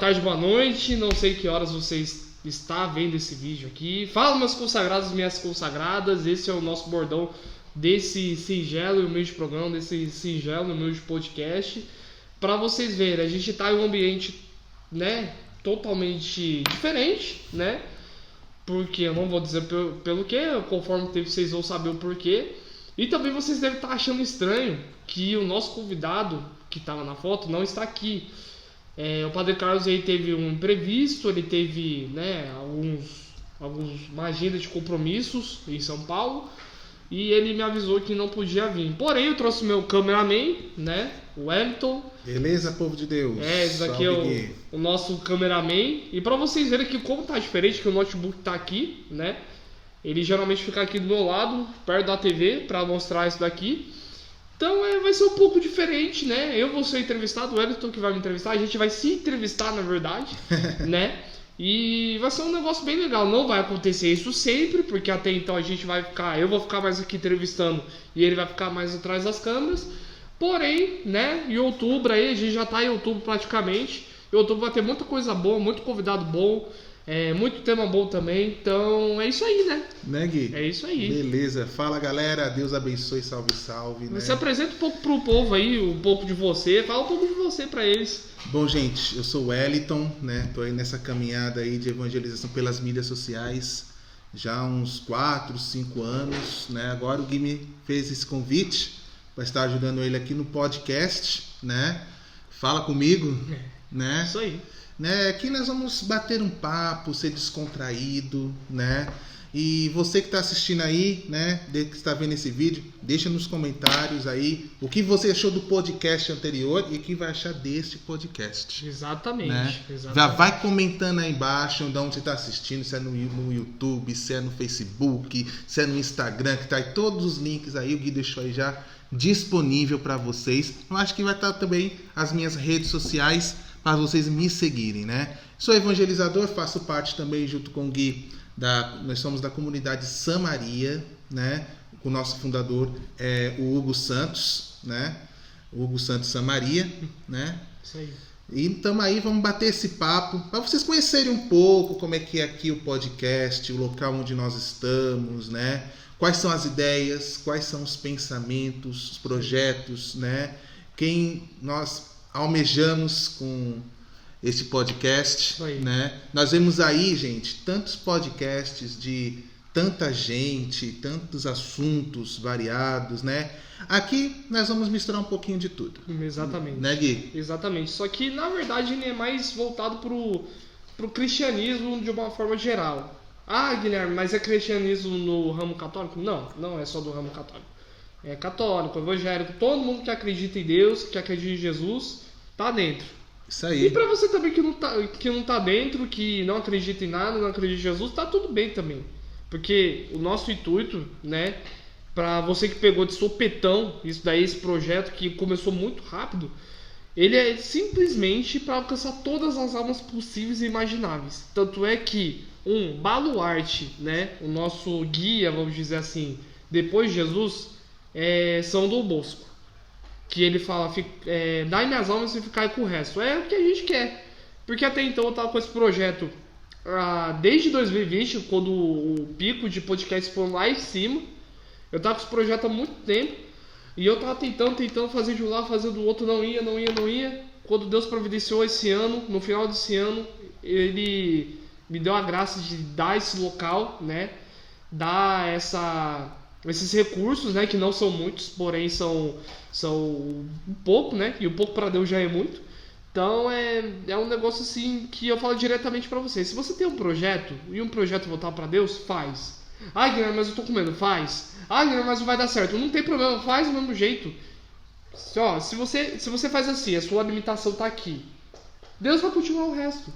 tarde, boa noite. Não sei que horas você está vendo esse vídeo aqui. Fala, meus consagrados, minhas consagradas. Esse é o nosso bordão desse singelo e humilde programa, desse singelo e humilde podcast. Para vocês verem, a gente está em um ambiente, né, totalmente diferente, né? Porque eu não vou dizer pelo que, conforme o tempo vocês vão saber o porquê. E também vocês devem estar achando estranho que o nosso convidado, que estava na foto, não está aqui. O Padre Carlos aí teve um imprevisto, ele teve, né, uma agenda de compromissos em São Paulo. E ele me avisou que não podia vir. Porém, eu trouxe meu cameraman, né? O Wellington. Beleza, povo de Deus? Esse daqui é o nosso cameraman. E pra vocês verem que como tá diferente, que o notebook tá aqui, né? Ele geralmente fica aqui do meu lado, perto da TV, pra mostrar isso daqui. Então vai ser um pouco diferente, né? Eu vou ser entrevistado, o Wellington que vai me entrevistar. A gente vai se entrevistar, na verdade, né? E vai ser um negócio bem legal. Não vai acontecer isso sempre, porque até então a gente vai ficar... Eu vou ficar mais aqui entrevistando e ele vai ficar mais atrás das câmeras. Porém, né, em outubro aí, a gente já tá em outubro praticamente. Em outubro vai ter muita coisa boa, muito convidado bom, muito tema bom também. Então é isso aí, né? Né, Gui? É isso aí. Beleza. Fala, galera. Deus abençoe, salve, salve. Né? Você apresenta um pouco pro povo aí, um pouco de você. Fala um pouco de você pra eles. Bom, gente, eu sou o Wellington, né? Tô aí nessa caminhada aí de evangelização pelas mídias sociais já há uns 4, 5 anos, né? Agora o Gui me fez esse convite para estar ajudando ele aqui no podcast, né? Fala comigo, né? Isso aí. Né? Aqui nós vamos bater um papo, ser descontraído, né? E você que está assistindo aí, né, que está vendo esse vídeo, deixa nos comentários aí o que você achou do podcast anterior e o que vai achar deste podcast. Exatamente. Né? Exatamente. Já vai comentando aí embaixo de onde você está assistindo, se é no YouTube, se é no Facebook, se é no Instagram, que tá aí todos os links aí, o Gui deixou aí já disponível para vocês. Eu acho que vai estar também as minhas redes sociais para vocês me seguirem, né? Sou evangelizador, faço parte também junto com o Gui nós somos da comunidade Samaria, né? O nosso fundador é o Hugo Santos, né? O Hugo Santos Samaria, né? Isso aí. E então aí vamos bater esse papo para vocês conhecerem um pouco como é que é aqui o podcast, o local onde nós estamos, né? Quais são as ideias, quais são os pensamentos, os projetos, né? Quem nós almejamos com este podcast, né? Nós vemos aí, gente, tantos podcasts de tanta gente, tantos assuntos variados, né? Aqui nós vamos misturar um pouquinho de tudo. Exatamente. Né, Gui? Exatamente. Só que, na verdade, ele é mais voltado pro cristianismo de uma forma geral. Ah, Guilherme, mas é cristianismo no ramo católico? Não, não é só do ramo católico. É católico, evangélico, todo mundo que acredita em Deus, que acredita em Jesus, tá dentro. Isso aí. E pra você também que não tá dentro, que não acredita em nada, não acredita em Jesus, tá tudo bem também. Porque o nosso intuito, né, pra você que pegou de sopetão isso daí, esse projeto que começou muito rápido, ele é simplesmente para alcançar todas as almas possíveis e imagináveis. Tanto é que um baluarte, né, o nosso guia, vamos dizer assim, depois de Jesus, é São Dom Bosco. Que ele fala, dai minhas almas e ficai com o resto. É o que a gente quer. Porque até então eu tava com esse projeto desde 2020, quando o pico de podcast foi lá em cima. Eu tava com esse projeto há muito tempo. E eu tava tentando fazer de um lado, fazer do outro, não ia. Quando Deus providenciou esse ano, no final desse ano, ele me deu a graça de dar esse local, né? Dar esses recursos, né, que não são muitos, porém são um pouco, né, e um pouco para Deus já é muito. Então é um negócio assim que eu falo diretamente para você. Se você tem um projeto e um projeto voltar para Deus, faz. Ah, Guilherme, mas eu tô com medo, faz. Ah, Guilherme, mas não vai dar certo. Não tem problema, faz do mesmo jeito. Ó, se você faz assim, a sua limitação tá aqui, Deus vai continuar o resto.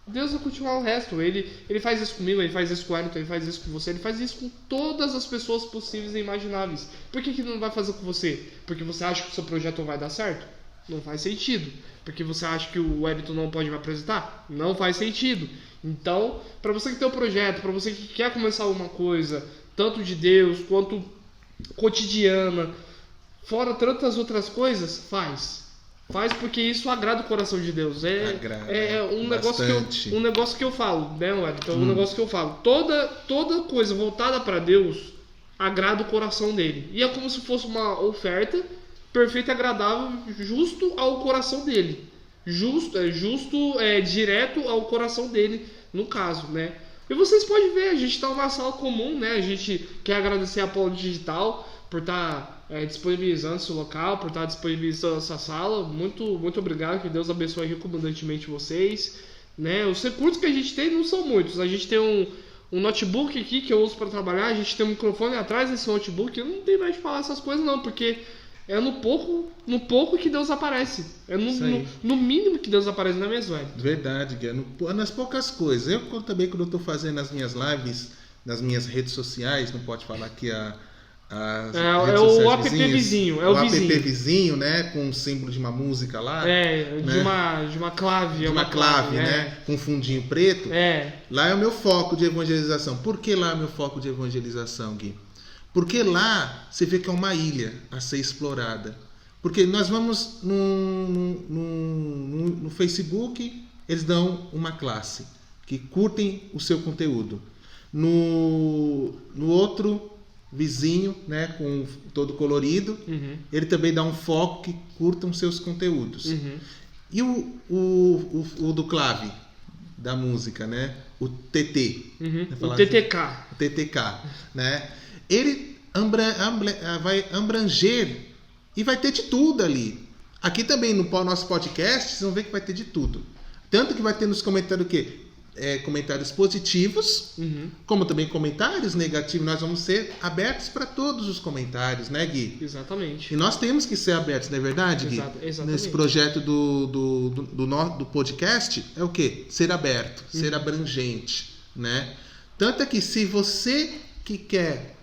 Deus vai continuar o resto. Ele faz isso comigo, ele faz isso com o Wellington, ele faz isso com você, ele faz isso com todas as pessoas possíveis e imagináveis. Por que ele não vai fazer com você? Porque você acha que o seu projeto não vai dar certo? Não faz sentido. Porque você acha que o Wellington não pode me apresentar? Não faz sentido. Então, para você que tem um projeto, para você que quer começar alguma coisa, tanto de Deus quanto cotidiana, fora tantas outras coisas, faz. Faz porque isso agrada o coração de Deus. É um negócio que eu falo, né, Wellington? Um negócio que eu falo. Toda coisa voltada para Deus agrada o coração dele. E é como se fosse uma oferta perfeita e agradável, justo ao coração dele. Direto ao coração dele, no caso, né? E vocês podem ver, a gente está numa sala comum, né? A gente quer agradecer a Polo Digital por estar disponibilizando esse local, por estar disponibilizando essa sala. Muito, muito obrigado, que Deus abençoe rico abundantemente vocês, né? Os recursos que a gente tem não são muitos. A gente tem um notebook aqui que eu uso para trabalhar, a gente tem um microfone atrás desse notebook. Eu não tenho mais de falar essas coisas não, porque é no pouco que Deus aparece. É no mínimo que Deus aparece, não é mesmo, velho? Verdade, Gui. Nas poucas coisas. Eu também, quando eu estou fazendo as minhas lives, nas minhas redes sociais, não pode falar aqui é o app vizinho. É o app vizinho, né? Com um símbolo de uma música lá. Né? De uma clave. De uma clave, né? Com um fundinho preto. Lá é o meu foco de evangelização. Por que lá é o meu foco de evangelização, Gui? Porque lá você vê que é uma ilha a ser explorada. Porque nós vamos no Facebook, eles dão uma classe que curtem o seu conteúdo. No outro vizinho, né, com todo colorido, ele também dá um foco que curtam seus conteúdos. E o do clave da música, né, o TT, o TTK, o TTK, né? Ele vai abranger e vai ter de tudo ali. Aqui também no nosso podcast, vocês vão ver que vai ter de tudo. Tanto que vai ter nos comentários o quê? Comentários positivos, como também comentários negativos. Nós vamos ser abertos para todos os comentários, né, Gui? Exatamente. E nós temos que ser abertos, não é verdade, Gui? Exatamente. Nesse projeto do podcast, é o quê? Ser aberto, ser abrangente, né? Tanto é que se você que quer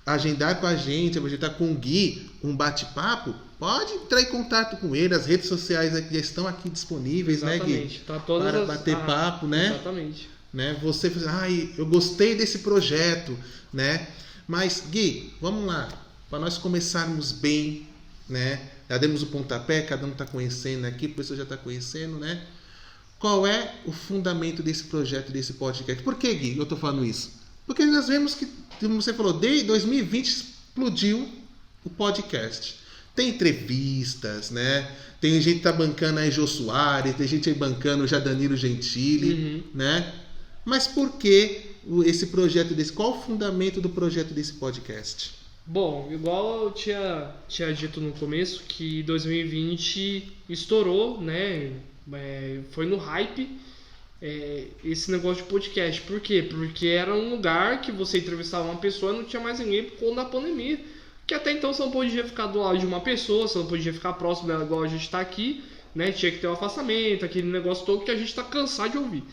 agendar com a gente, agendar com o Gui, um bate-papo, pode entrar em contato com ele. As redes sociais já estão aqui disponíveis, né, Gui? Tá para bater papo, né? Exatamente. Né? Você fala, eu gostei desse projeto, né? Mas, Gui, vamos lá. Para nós começarmos bem, né? Já demos o pontapé, cada um está conhecendo aqui, o pessoal já está conhecendo, né? Qual é o fundamento desse projeto, desse podcast? Por que, Gui, eu estou falando isso? Porque nós vemos que, como você falou, desde 2020 explodiu o podcast. Tem entrevistas, né? Tem gente que tá bancando aí Jô Soares, tem gente aí bancando já Danilo Gentili, né? Mas por que esse projeto desse? Qual o fundamento do projeto desse podcast? Bom, igual eu tinha dito no começo, que 2020 estourou, né? Foi no hype esse negócio de podcast. Por quê? Porque era um lugar que você entrevistava uma pessoa e não tinha mais ninguém por conta da pandemia. Que até então você não podia ficar do lado de uma pessoa, você não podia ficar próximo dela igual a gente está aqui, né? Tinha que ter um afastamento, aquele negócio todo que a gente está cansado de ouvir.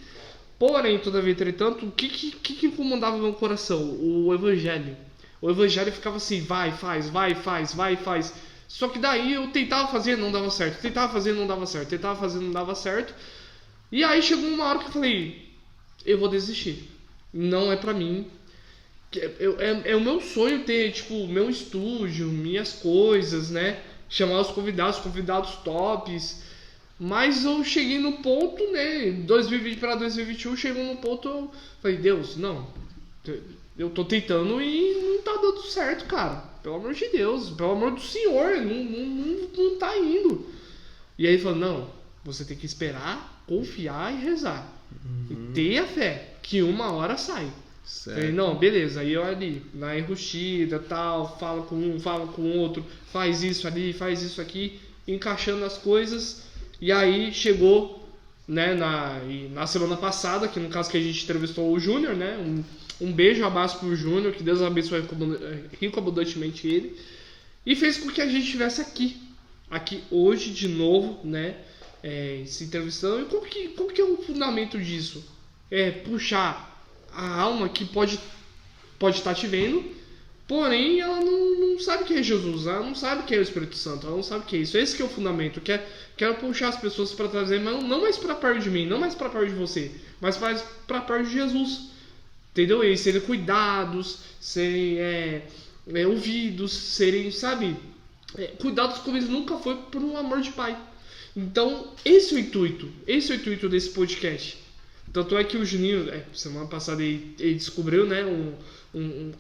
Porém, todavia, entretanto, o que incomodava meu coração? O evangelho. O evangelho ficava assim, vai, faz. Só que daí eu tentava fazer, não dava certo. Tentava fazer, não dava certo. E aí chegou uma hora que eu falei, eu vou desistir. Não é pra mim. É o meu sonho ter, tipo, meu estúdio, minhas coisas, né? Chamar os convidados tops. Mas eu cheguei no ponto, né? 2020 para 2021, chegou no ponto, eu falei, Deus, não. Eu tô tentando e não tá dando certo, cara. Pelo amor de Deus, pelo amor do Senhor, não tá indo. E aí ele falou, não, você tem que esperar, confiar e rezar. E ter a fé, que uma hora sai. Certo. Falei, não, beleza, aí eu ali, na enrustida, tal, fala com um, fala com o outro, faz isso ali, faz isso aqui, encaixando as coisas. E aí chegou, né, na semana passada, que no caso que a gente entrevistou o Júnior, né, um beijo, um abraço pro Júnior, que Deus abençoe rico abundantemente ele, e fez com que a gente estivesse aqui hoje de novo, né, se entrevistando. E qual que é o fundamento disso? É puxar a alma que pode estar te vendo, porém ela não sabe o que é Jesus, ela não sabe o que é o Espírito Santo, ela não sabe o que é isso. Esse que é o fundamento. Quero puxar as pessoas para trazer, mas não mais para perto de mim, não mais para perto de você, mas para perto de Jesus. Entendeu? Eles serem cuidados, serem ouvidos, serem, sabe, cuidar dos começos nunca foi por um amor de pai. Então, esse é o intuito desse podcast. Tanto é que o Juninho, semana passada, ele descobriu, né,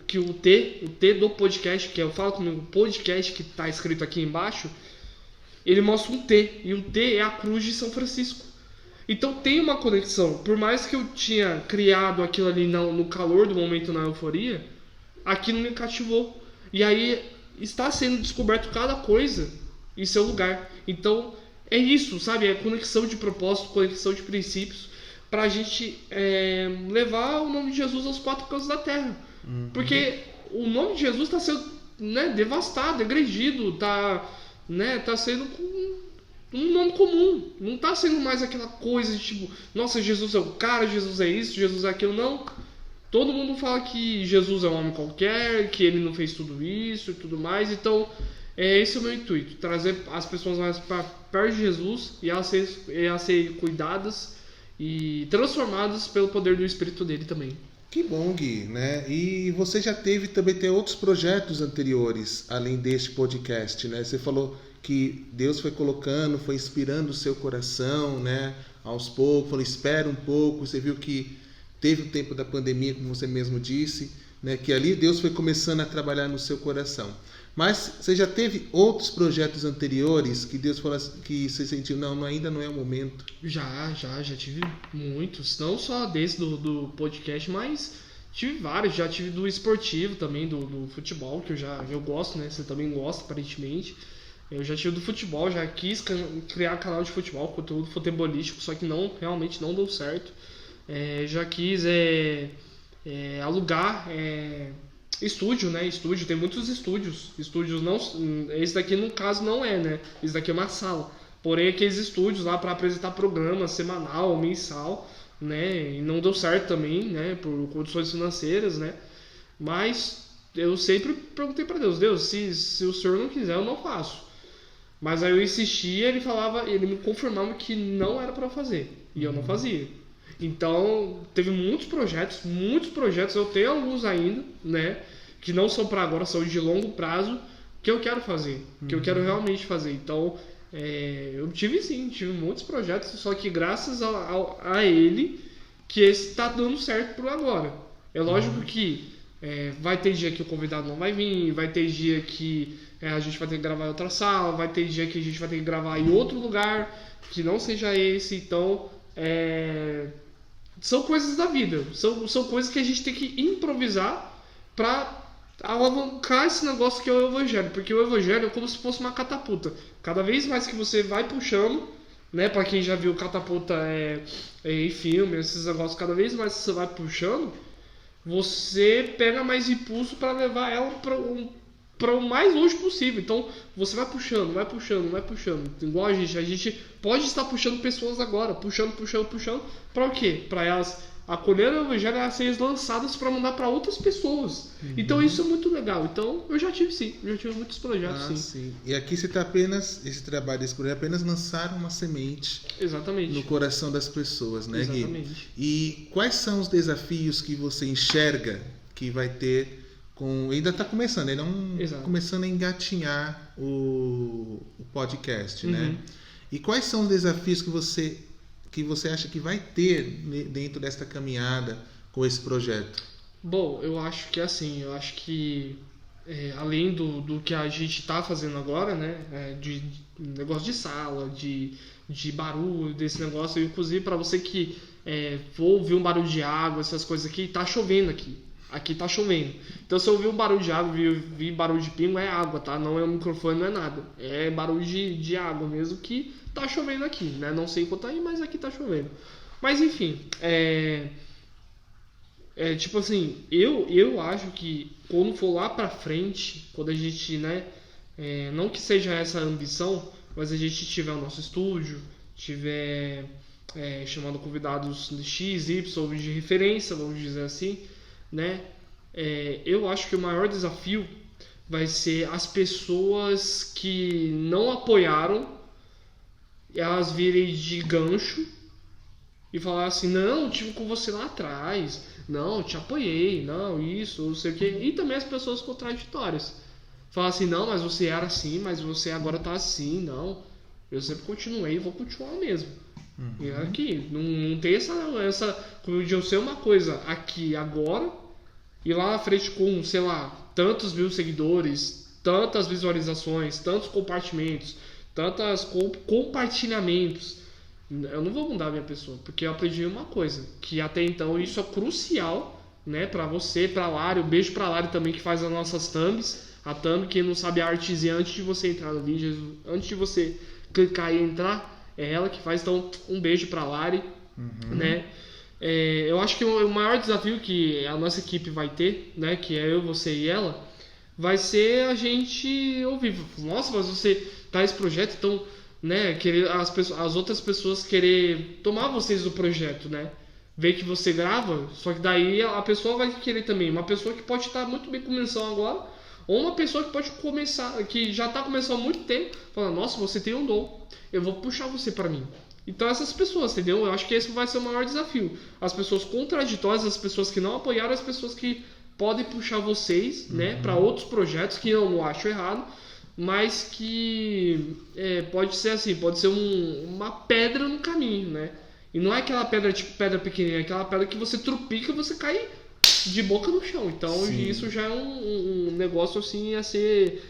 que o T do podcast, que é o Fala Comigo podcast, que está escrito aqui embaixo, ele mostra um T, e o T é a cruz de São Francisco. Então tem uma conexão. Por mais que eu tinha criado aquilo ali no calor do momento, na euforia, aquilo me cativou. E aí está sendo descoberto cada coisa em seu lugar. Então é isso, sabe? É conexão de propósito, conexão de princípios, pra gente levar o nome de Jesus aos quatro cantos da terra. Porque o nome de Jesus está sendo, né, devastado, agredido, tá sendo um nome comum. Não tá sendo mais aquela coisa de tipo, nossa, Jesus é o cara, Jesus é isso, Jesus é aquilo. Não. Todo mundo fala que Jesus é um homem qualquer, que ele não fez tudo isso e tudo mais. Então, esse é o meu intuito. Trazer as pessoas mais para perto de Jesus e elas serem cuidadas e transformadas pelo poder do Espírito dele também. Que bom, Gui, né? E você já também tem outros projetos anteriores, além deste podcast, né? Você falou que Deus foi colocando, foi inspirando o seu coração, né? Aos poucos, falou, espera um pouco. Você viu que teve o tempo da pandemia, como você mesmo disse, né? Que ali Deus foi começando a trabalhar no seu coração. Mas você já teve outros projetos anteriores que Deus falou que você sentiu, não, ainda não é o momento? Já tive muitos, não só desse do podcast, mas tive vários. Já tive do esportivo também, do futebol, que eu gosto, né? Você também gosta, aparentemente. Eu já tive do futebol, já quis criar canal de futebol, conteúdo futebolístico, só que realmente não deu certo. Já quis alugar estúdio, né? Estúdio, tem muitos estúdios. Estúdios não. Esse daqui no caso não é, né? Esse daqui é uma sala. Porém, aqueles estúdios lá para apresentar programa semanal, mensal, né? E não deu certo também, né? Por condições financeiras, né? Mas eu sempre perguntei para Deus, se o senhor não quiser, eu não faço. Mas aí eu insistia, ele me confirmava que não era para fazer. E eu não fazia. Então, teve muitos projetos, eu tenho alguns ainda, né, que não são para agora, são de longo prazo, que eu quero fazer, que eu quero realmente fazer. Então, eu tive muitos projetos, só que graças a ele, que esse está dando certo por agora. É lógico que vai ter dia que o convidado não vai vir, vai ter dia que a gente vai ter que gravar em outra sala, vai ter dia que a gente vai ter que gravar em outro lugar, que não seja esse. Então, são coisas da vida, são coisas que a gente tem que improvisar para alavancar esse negócio que é o Evangelho, porque o Evangelho é como se fosse uma catapulta. Cada vez mais que você vai puxando, né, para quem já viu catapulta em filme, esses negócios, cada vez mais que você vai puxando, você pega mais impulso para levar ela para o mais longe possível. Então você vai puxando. Igual a gente pode estar puxando pessoas agora, puxando. Para o quê? Para elas acolherem o Evangelho e elas serem lançadas para mandar para outras pessoas. Então isso é muito legal. Então eu já tive muitos projetos, sim. E aqui você está apenas, esse trabalho desse projeto, apenas lançar uma semente. Exatamente. No coração das pessoas, né, Gui? Exatamente. E quais são os desafios que você enxerga que vai ter ainda está começando, ainda não começando a engatinhar o podcast, né? E quais são os desafios que você acha que vai ter dentro desta caminhada com esse projeto? Bom, eu acho que além do que a gente está fazendo agora, né, de negócio de sala, de barulho, desse negócio, inclusive para você que for ouvir um barulho de água, essas coisas aqui, tá chovendo aqui. Aqui tá chovendo. Então se eu ouvir um barulho de água, vi barulho de pingo, é água, tá? Não é um microfone, não é nada. É barulho de água mesmo, que tá chovendo aqui, né? Não sei quanto aí, mas aqui tá chovendo. Mas enfim, tipo assim, eu acho que quando for lá pra frente, quando a gente, né, não que seja essa a ambição, mas a gente tiver o nosso estúdio, tiver chamando convidados de X, Y, de referência, vamos dizer assim, né? Eu acho que o maior desafio vai ser as pessoas que não apoiaram, elas virem de gancho e falar assim, não, eu tive com você lá atrás, não, eu te apoiei, não, isso, não sei o que. E também as pessoas contraditórias, falar assim, não, mas você era assim, mas você agora tá assim, não. Eu sempre continuei e vou continuar mesmo. E aqui, não tem essa de eu ser uma coisa aqui agora e lá na frente com, sei lá, tantos mil seguidores, tantas visualizações, tantos compartilhamentos, tantos compartilhamentos. Eu não vou mudar a minha pessoa, porque eu aprendi uma coisa, que até então isso é crucial, né, pra você, pra Lari, um beijo pra Lari também que faz as nossas thumbs, a thumb, quem não sabe a artezinha antes de você entrar no vídeo, antes de você clicar e entrar, é ela que faz, então um beijo pra Lari, né. Eu acho que o maior desafio que a nossa equipe vai ter, né, que é eu, você e ela, vai ser a gente ouvir, nossa, mas você tá esse projeto, então, né, querer as outras pessoas querer tomar vocês do projeto, né, ver que você grava, só que daí a pessoa vai querer também, uma pessoa que pode estar muito bem começando agora, ou uma pessoa que pode começar, que já tá começando há muito tempo, falando, nossa, você tem um dom, eu vou puxar você pra mim. Então essas pessoas, entendeu? Eu acho que esse vai ser o maior desafio. As pessoas contraditórias, as pessoas que não apoiaram, as pessoas que podem puxar vocês, né, para outros projetos que eu não acho errado, mas que pode ser assim, pode ser uma pedra no caminho, né? E não é aquela pedra tipo pedra pequenininha, é aquela pedra que você trupica e você cai de boca no chão. Então isso já é um negócio assim a ser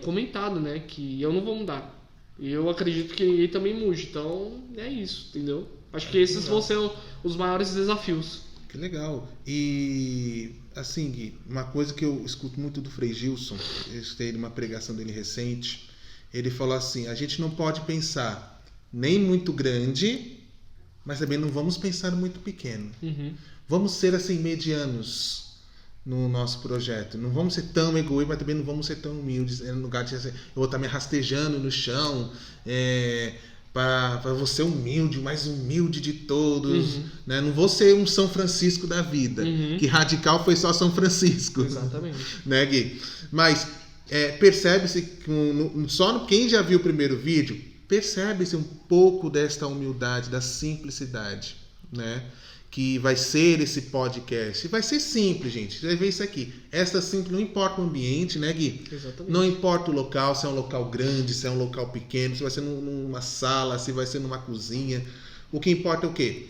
comentado, né? Que eu não vou mudar. E eu acredito que ninguém também mude. Então é isso, entendeu? Acho que esses vão ser os maiores desafios. Que legal. E assim, Gui, uma coisa que eu escuto muito do Frei Gilson, eu escutei uma pregação dele recente, ele falou assim, a gente não pode pensar nem muito grande, mas também não vamos pensar muito pequeno. Vamos ser assim medianos no nosso projeto. Não vamos ser tão egoístas, mas também não vamos ser tão humildes. No lugar de eu vou estar me rastejando no chão, para você humilde, o mais humilde de todos, né? Não vou ser um São Francisco da vida, que radical foi só São Francisco. Exatamente. Né, Gui? Mas percebe-se que só quem já viu o primeiro vídeo, percebe-se um pouco desta humildade, da simplicidade, né? Que vai ser esse podcast. Vai ser simples, gente. Você vai ver isso aqui. Esta simples, não importa o ambiente, né, Gui? Exatamente. Não importa o local, se é um local grande, se é um local pequeno, se vai ser numa sala, se vai ser numa cozinha. O que importa é o quê?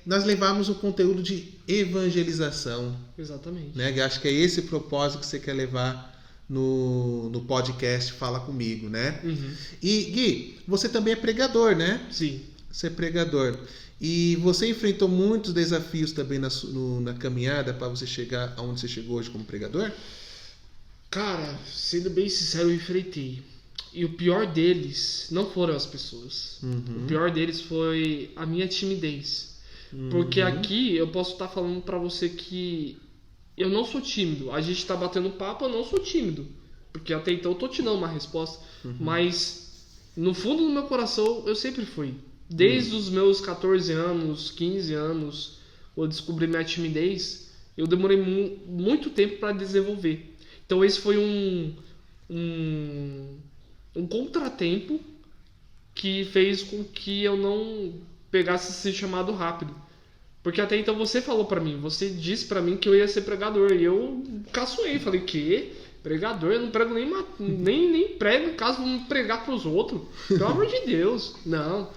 Nós levarmos um conteúdo de evangelização. Exatamente. Né? Acho que é esse o propósito que você quer levar no podcast Fala Comigo, né? E, Gui, você também é pregador, né? Sim. Você é pregador. E você enfrentou muitos desafios também na caminhada para você chegar aonde você chegou hoje como pregador? Cara, sendo bem sincero, eu enfrentei. E o pior deles não foram as pessoas. O pior deles foi a minha timidez. Porque aqui eu posso estar falando pra você que eu não sou tímido. A gente tá batendo papo, eu não sou tímido. Porque até então eu tô te dando uma resposta. Mas no fundo do meu coração eu sempre fui. Desde os meus 14 anos, 15 anos, eu descobri minha timidez, eu demorei muito tempo para desenvolver. Então esse foi um contratempo que fez com que eu não pegasse esse chamado rápido. Porque até então você falou para mim, você disse para mim que eu ia ser pregador. E eu caçoei, falei, que? Pregador? Eu não prego nem prego em casa, vou pregar para os outros. Pelo amor de Deus, não.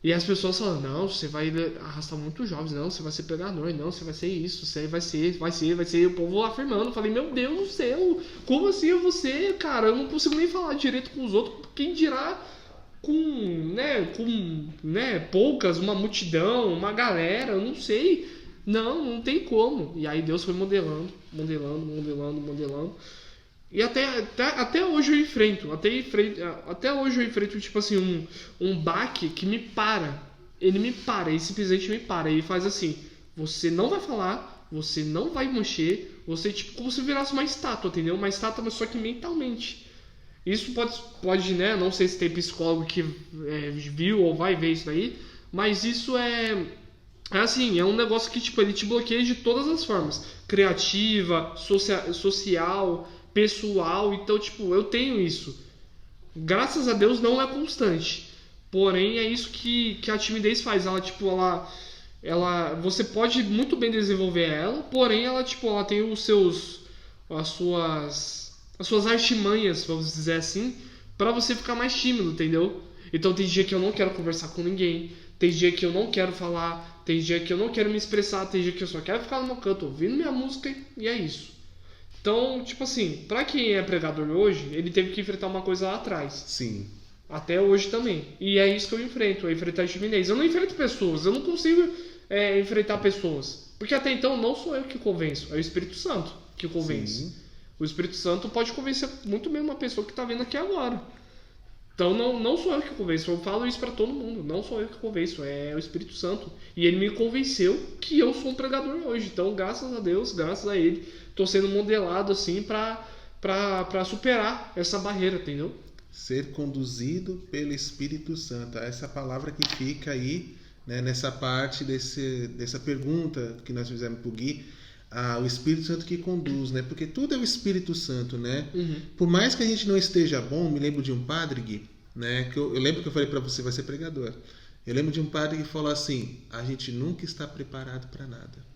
E as pessoas falam, não, você vai arrastar muitos jovens, não, você vai ser pregador, não, você vai ser isso, você vai ser, e o povo afirmando. Eu falei, meu Deus do céu, como assim eu vou ser, cara? Eu não consigo nem falar direito com os outros, quem dirá com poucas, uma multidão, uma galera, eu não sei. Não tem como. E aí Deus foi modelando. E até hoje eu enfrento. Até hoje eu enfrento, tipo assim, um baque que me para. Ele me para, ele simplesmente me para. Ele faz assim: você não vai falar, você não vai mexer, você, tipo, como se virasse uma estátua, entendeu? Uma estátua, mas só que mentalmente. Isso pode, né? Não sei se tem psicólogo que viu ou vai ver isso daí, mas isso é assim, é um negócio que, tipo, ele te bloqueia de todas as formas. Criativa, social, pessoal. Então, tipo, eu tenho isso. Graças a Deus não é constante. Porém, é isso que a timidez faz. Ela, tipo, ela você pode muito bem desenvolver ela, porém ela, tipo, ela tem as suas as suas artimanhas, vamos dizer assim, pra você ficar mais tímido, entendeu? Então tem dia que eu não quero conversar com ninguém, tem dia que eu não quero falar, tem dia que eu não quero me expressar, tem dia que eu só quero ficar no meu canto ouvindo minha música e é isso. Então, tipo assim, pra quem é pregador hoje, ele teve que enfrentar uma coisa lá atrás. Sim. Até hoje também. E é isso que eu enfrento, enfrentar a timidez. Eu não enfrento pessoas, eu não consigo enfrentar pessoas. Porque até então não sou eu que convenço, é o Espírito Santo que convence. Sim. O Espírito Santo pode convencer muito bem uma pessoa que está vendo aqui agora. Então não sou eu que convenço, eu falo isso para todo mundo. Não sou eu que convenço, é o Espírito Santo. E ele me convenceu que eu sou um pregador hoje. Então, graças a Deus, graças a ele, estou sendo modelado assim para superar essa barreira, entendeu? Ser conduzido pelo Espírito Santo. Essa palavra que fica aí, né, nessa parte dessa pergunta que nós fizemos para o Gui. O Espírito Santo que conduz, né? Porque tudo é o Espírito Santo, né? Uhum. Por mais que a gente não esteja bom, me lembro de um padre, Gui, né? Que eu lembro que eu falei para você, vai ser pregador. Eu lembro de um padre que falou assim: a gente nunca está preparado para nada.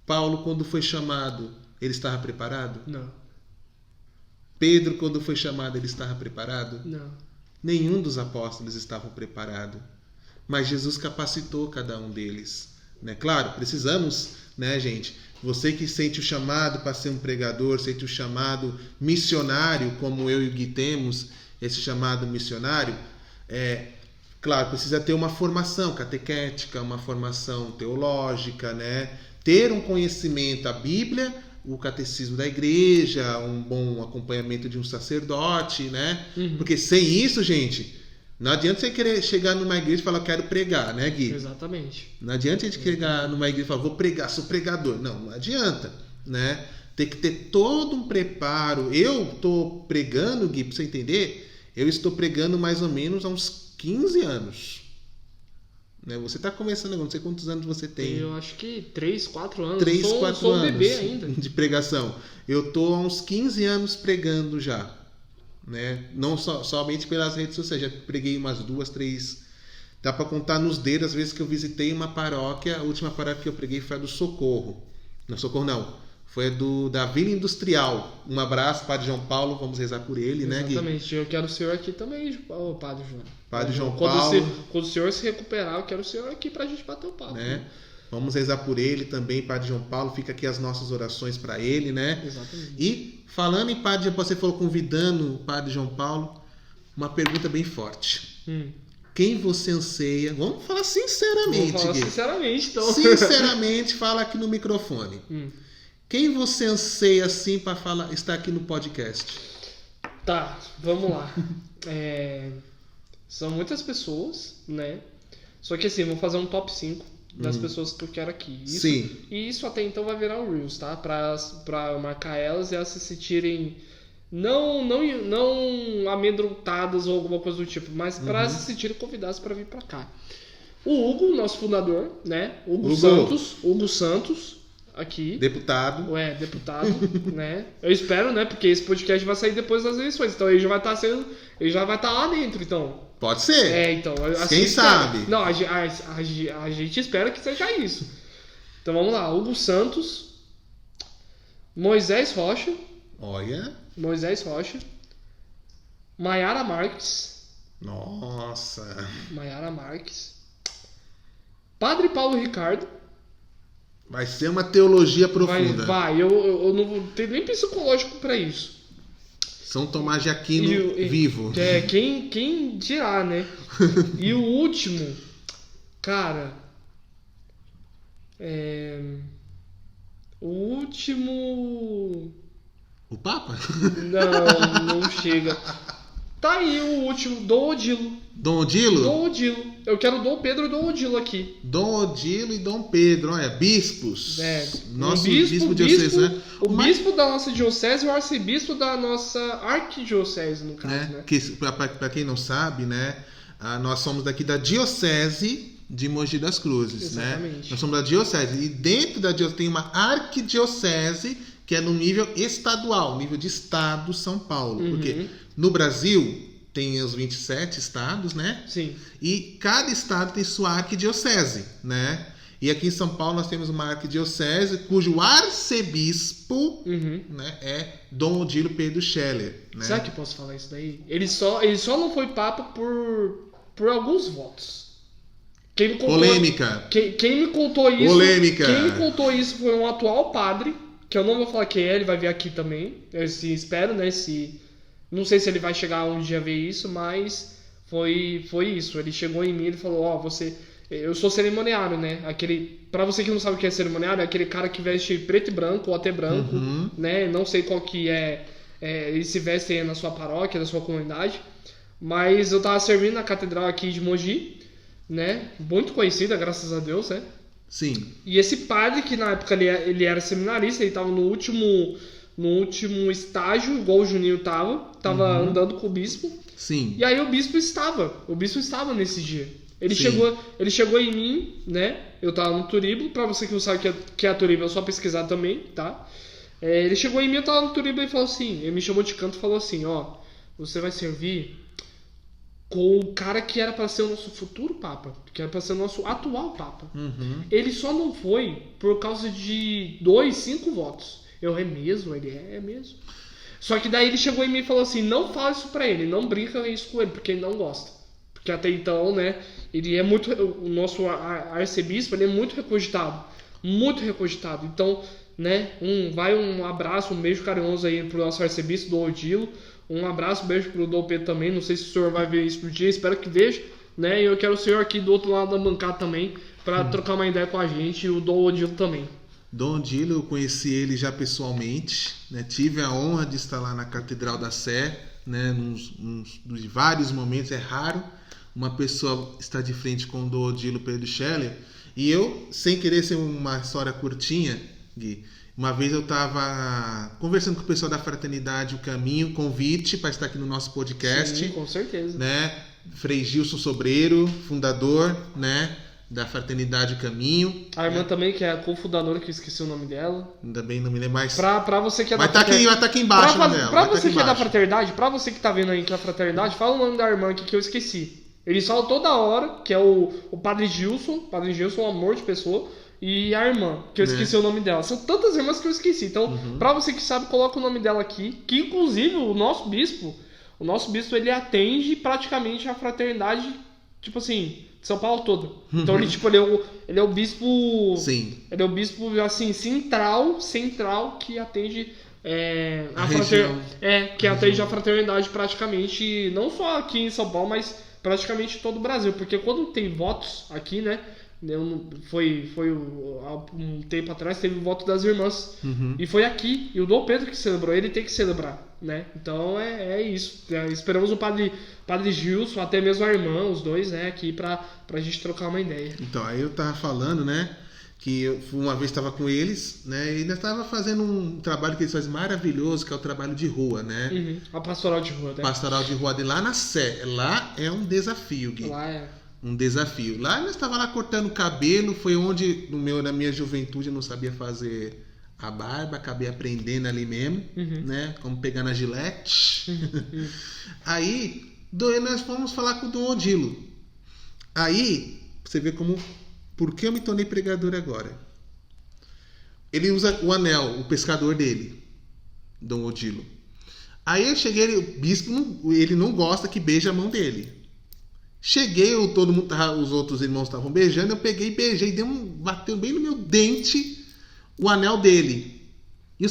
Paulo, quando foi chamado, ele estava preparado? Não. Pedro, quando foi chamado, ele estava preparado? Não. Nenhum dos apóstolos estava preparado. Mas Jesus capacitou cada um deles, né? Claro, precisamos, né, gente? Você que sente o chamado para ser um pregador, sente o chamado missionário, como eu e o Gui temos, esse chamado missionário, claro, precisa ter uma formação catequética, uma formação teológica, né? Ter um conhecimento, a Bíblia, o catecismo da igreja, um bom acompanhamento de um sacerdote, né? Uhum. Porque sem isso, gente, não adianta você querer chegar numa igreja e falar, quero pregar, né, Gui? Exatamente. Não adianta a gente chegar numa igreja e falar, vou pregar, sou pregador. Não adianta, né? Tem que ter todo um preparo. Eu estou pregando, Gui, para você entender, eu estou pregando mais ou menos há uns 15 anos. Né? Você está começando, não sei quantos anos você tem. Eu acho que 3, 4 anos. 3, 4 sou anos bebê ainda. de pregação. Eu estou há uns 15 anos pregando já. Né? Não somente pelas redes sociais, já preguei umas 2, 3. Dá para contar nos dedos as vezes que eu visitei uma paróquia. A última paróquia que eu preguei foi a do Socorro. Não, Socorro não. Foi da Vila Industrial. Um abraço, Padre João Paulo. Vamos rezar por ele, né, Gui? Exatamente. Eu quero o senhor aqui também, Padre João. Padre João Paulo. Quando o senhor se recuperar, eu quero o senhor aqui pra gente bater o papo. Né? Vamos rezar por ele também, Padre João Paulo. Fica aqui as nossas orações para ele, né? Exatamente. E falando em Padre, você falou convidando o Padre João Paulo, uma pergunta bem forte. Quem você anseia? Vamos falar sinceramente, Vamos falar Gui. sinceramente, então. Sinceramente, fala aqui no microfone. Quem você anseia assim para estar aqui no podcast? Tá, vamos lá. São muitas pessoas, né? Só que assim, vou fazer um top 5 das pessoas que eu quero aqui. Sim. E isso até então vai virar um Reels, tá? Pra marcar elas e elas se sentirem não amedrontadas ou alguma coisa do tipo, mas para se sentirem convidadas para vir para cá. O Hugo, nosso fundador, né? Hugo Santos, aqui. Deputado. Deputado, né? Eu espero, né? Porque esse podcast vai sair depois das eleições, então ele já vai estar lá dentro, então. Pode ser. Então. Quem sabe? Não, a gente espera que seja isso. Então vamos lá. Hugo Santos, Moisés Rocha. Olha. Moisés Rocha. Maiara Marques. Nossa. Maiara Marques. Padre Paulo Ricardo. Vai ser uma teologia profunda. Vai. Eu não vou ter nem psicológico para isso. São Tomás de Aquino vivo. Quem dirá, né? E o último, cara. O último. O Papa? Não chega. Tá aí o último, Dom Odilo. Dom Odilo? Dom Odilo. Eu quero Dom Pedro e Dom Odilo aqui. Dom Odilo e Dom Pedro, olha, bispos. Nosso bispo diocesano. O bispo da nossa diocese e o arcebispo da nossa arquidiocese, no caso, né? Para quem não sabe, né? Nós somos daqui da diocese de Mogi das Cruzes. Exatamente. Né? Nós somos da diocese. E dentro da diocese tem uma arquidiocese que é no nível estadual, nível de estado São Paulo. Porque no Brasil tem os 27 estados, né? Sim. E cada estado tem sua arquidiocese, né? E aqui em São Paulo nós temos uma arquidiocese cujo arcebispo né, é Dom Odilo Pedro Scheller. Né? Será que eu posso falar isso daí? Ele só não foi papa por alguns votos. Polêmica. Quem me contou isso? Polêmica. Quem me contou isso foi um atual padre, que eu não vou falar quem é, ele vai vir aqui também. Eu espero, né? Não sei se ele vai chegar um dia a ver isso, mas foi isso. Ele chegou em mim e falou, eu sou cerimoniário, né? Pra você que não sabe o que é cerimoniário, é aquele cara que veste preto e branco ou até branco, né? Não sei qual que eles se vestem na sua paróquia, na sua comunidade. Mas eu tava servindo na catedral aqui de Mogi, né? Muito conhecida, graças a Deus, né? Sim. E esse padre, que na época ele era seminarista, ele tava no último estágio, igual o Juninho tava andando com o bispo. Sim. E aí o bispo estava nesse dia. Ele chegou em mim, né? Eu tava no Turíbulo, pra você que não sabe que é a Turíbulo, é só pesquisar também, tá? Ele chegou em mim, eu tava no Turíbulo e falou assim, ele me chamou de canto e falou assim, você vai servir com o cara que era para ser o nosso futuro Papa, que era para ser o nosso atual Papa. Ele só não foi por causa de 5 votos. É mesmo? Ele é mesmo. Só que daí ele chegou em mim e falou assim, não fala isso pra ele, não brinca isso com ele, porque ele não gosta. Porque até então, né, ele é muito, o nosso arcebispo, ele é muito recogitado. Então, né, um abraço, um beijo carinhoso aí pro nosso arcebispo, do Odilo. Um abraço, um beijo pro Dom Pedro também. Não sei se o senhor vai ver isso no dia, espero que veja, né? E eu quero o senhor aqui do outro lado da bancada também, para trocar uma ideia com a gente, e o Dom Odilo também. Dom Odilo, eu conheci ele já pessoalmente, né? Tive a honra de estar lá na Catedral da Sé, né? Nos vários momentos, é raro uma pessoa estar de frente com o Dom Odilo Pedro Scheller. E eu, sem querer ser uma história curtinha, Gui, uma vez eu estava conversando com o pessoal da Fraternidade O Caminho, convite para estar aqui no nosso podcast. Sim, com certeza. Né? Frei Gilson Sobreiro, fundador, né, da Fraternidade O Caminho. A irmã também, que é a cofundadora, que eu esqueci o nome dela. Ainda bem, não me lembro mais. Pra você que é vai estar aqui embaixo, pra você que é da Fraternidade, pra você que tá vendo aí que é a Fraternidade, fala o nome da irmã aqui que eu esqueci. Eles falam toda hora, que é o Padre Gilson, um amor de pessoa. E a irmã, que eu esqueci o nome dela. São tantas irmãs que eu esqueci. Então, pra você que sabe, coloca o nome dela aqui. Que, inclusive, o nosso bispo, ele atende praticamente a fraternidade, tipo assim, de São Paulo toda. Então, ele é o bispo... Sim. Ele é o bispo, assim, central, que atende... atende a fraternidade praticamente, não só aqui em São Paulo, mas praticamente em todo o Brasil. Porque quando tem votos aqui, né? Foi um tempo atrás, teve o voto das irmãs. E foi aqui. E o Dom Pedro que celebrou, ele tem que celebrar, né? Então é isso. Esperamos o padre Gilson, até mesmo a irmã, os dois, né, aqui pra gente trocar uma ideia. Então, aí eu tava falando, né, que eu uma vez estava com eles, né, e ainda estava fazendo um trabalho que eles fazem maravilhoso, que é o trabalho de rua, né? A pastoral de rua, né? Pastoral de rua de lá na Sé. Lá é um desafio, Gui. Lá é um desafio. Lá nós estava lá cortando o cabelo, foi onde na minha juventude eu não sabia fazer a barba, acabei aprendendo ali mesmo, né? Como pegar na gilete. Aí nós fomos falar com o Dom Odilo. Aí você vê por que eu me tornei pregador agora. Ele usa o anel, o pescador dele, Dom Odilo. Aí eu cheguei, o bispo ele não gosta que beije a mão dele. Cheguei, todo mundo os outros irmãos estavam beijando, eu peguei e beijei, bateu bem no meu dente o anel dele. E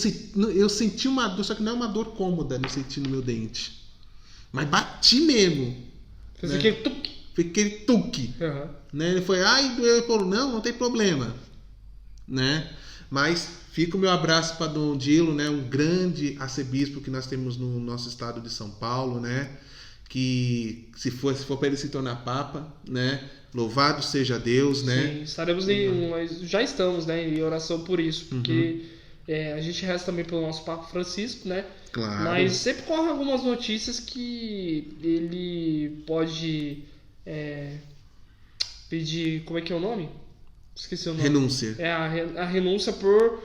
eu senti uma dor, só que não é uma dor cômoda, não senti no meu dente. Mas bati mesmo. Fez aquele tuque. Fiquei tuque. Né? Ele foi, doeu. Ele falou, não tem problema. Né? Mas fica o meu abraço para Dom Odilo, né? Um grande arcebispo que nós temos no nosso estado de São Paulo, né? Que se for para ele se tornar Papa, né? Louvado seja Deus, né? Sim, estaremos nós já estamos, né, em oração por isso, porque a gente reza também pelo nosso Papa Francisco, né? Claro. Mas sempre correm algumas notícias que ele pode pedir, como é que é o nome? Esqueci o nome. Renúncia. A renúncia por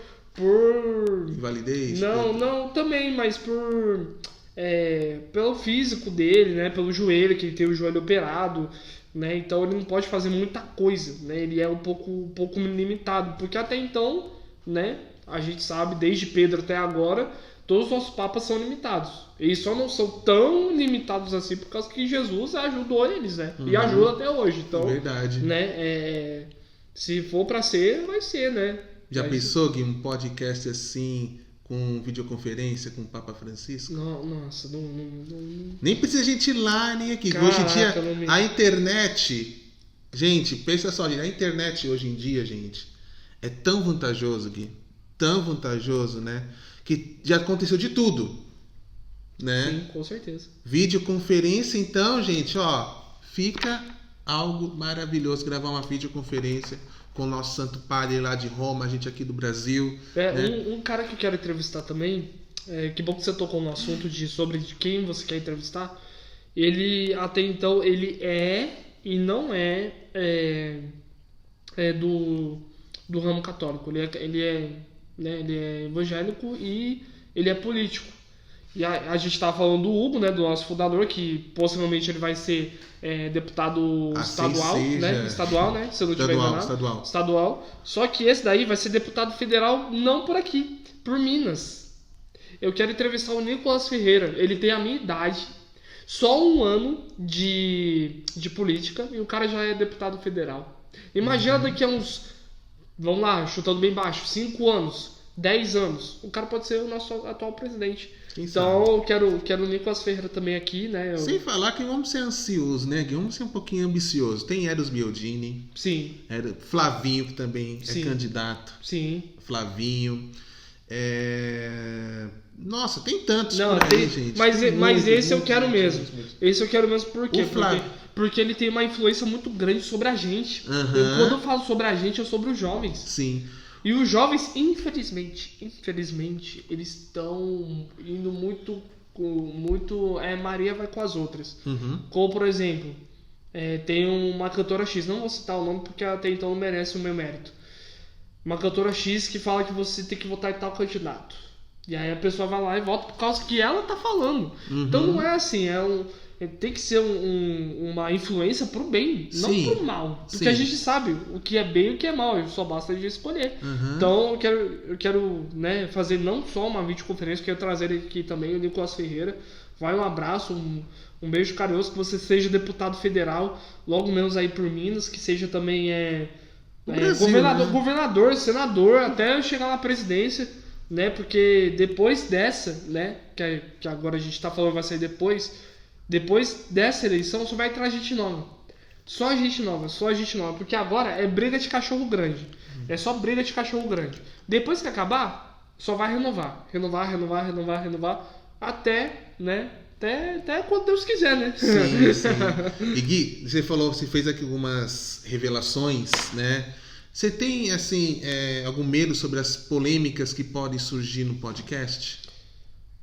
invalidez? Não, também, mas pelo físico dele, né? Pelo joelho, que ele tem o joelho operado. né? Então ele não pode fazer muita coisa, né? Ele é um pouco limitado, porque até então, né? A gente sabe, desde Pedro até agora, todos os nossos papas são limitados. Eles só não são tão limitados assim por causa que Jesus ajudou eles, né? E ajuda até hoje. Então, verdade. Né? Se for pra ser, vai ser, né? Já pensou, Gui, um podcast assim, com videoconferência com o Papa Francisco? Não, nossa, não. Nem precisa a gente ir lá, nem aqui. Caraca, hoje em dia, a internet... Gente, pensa só, a internet hoje em dia, gente, é tão vantajoso, Gui. Tão vantajoso, né? Que já aconteceu de tudo, né? Sim, com certeza. Videoconferência, então, gente, ó, fica algo maravilhoso gravar uma videoconferência com o nosso Santo Padre lá de Roma, a gente aqui do Brasil. Né? Um cara que eu quero entrevistar também, que bom que você tocou no assunto sobre quem você quer entrevistar. Ele, até então, ele e não é do ramo católico. Ele é evangélico e ele é político. E a gente estava falando do Hugo, né, do nosso fundador, que possivelmente ele vai ser deputado estadual, né? Estadual, né? Se eu não tiver enganado. Estadual. Só que esse daí vai ser deputado federal não por aqui, por Minas. Eu quero entrevistar o Nicolas Ferreira. Ele tem a minha idade, só 1 ano de política, e o cara já é deputado federal. Imagina daqui a uns, vamos lá, chutando bem baixo, 5 anos, 10 anos, o cara pode ser o nosso atual presidente. Então eu quero o Nicolas Ferreira também aqui, né? Sem falar que vamos ser ansiosos, né? Vamos ser um pouquinho ambiciosos. Tem Eros Biondini. Sim. Flavinho, que também é candidato. Sim. Flavinho. Nossa, tem tantos por aí, gente. Mas esse eu quero mesmo. Esse eu quero mesmo por quê? Porque ele tem uma influência muito grande sobre a gente. Quando eu falo sobre a gente, é sobre os jovens. Sim. E os jovens, infelizmente, eles estão indo muito Maria vai com as outras. Como, por exemplo, tem uma cantora X, não vou citar o nome porque até então não merece o meu mérito. Uma cantora X que fala que você tem que votar em tal candidato. E aí a pessoa vai lá e vota por causa que ela tá falando. Então não é assim, tem que ser uma influência pro bem, não pro mal. Porque a gente sabe o que é bem e o que é mal, só basta a gente escolher. Então eu quero né, fazer não só uma videoconferência, quero trazer aqui também o Nicolas Ferreira. Vai um abraço, um beijo carinhoso, que você seja deputado federal, logo menos aí por Minas, que seja também Brasil, governador, senador, até chegar na presidência, né? Porque depois dessa, né? Que agora a gente tá falando vai sair depois dessa eleição só vai entrar gente nova. Só gente nova. Porque agora é briga de cachorro grande. É só briga de cachorro grande. Depois que acabar, só vai renovar. Renovar. Até, né? Até quando Deus quiser, né? Sim. E Gui, você fez aqui algumas revelações, né? Você tem, assim, algum medo sobre as polêmicas que podem surgir no podcast?